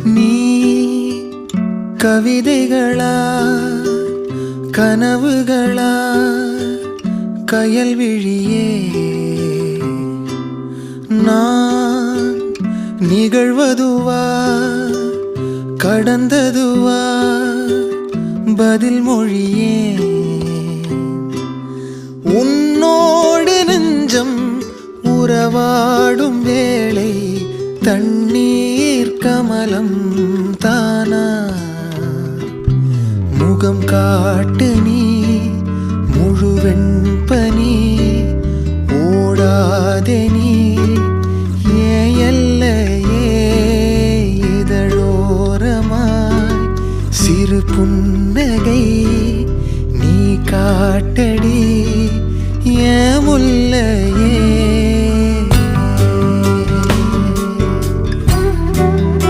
நீ கவிதைகளா கனவுகளா கயல் விழியே நான் நிகழ்வதுவா கடந்ததுவா பதில் மொழியே உன்னோடு நெஞ்சம் உறவாடும் வேளை தண்ணீர் கமலம் தானா முகம் காட்டு நீ முழுவெண் பனி ஓடாதே நீ ஏன் எல்லையே இதழோரமாய் சிறு புன்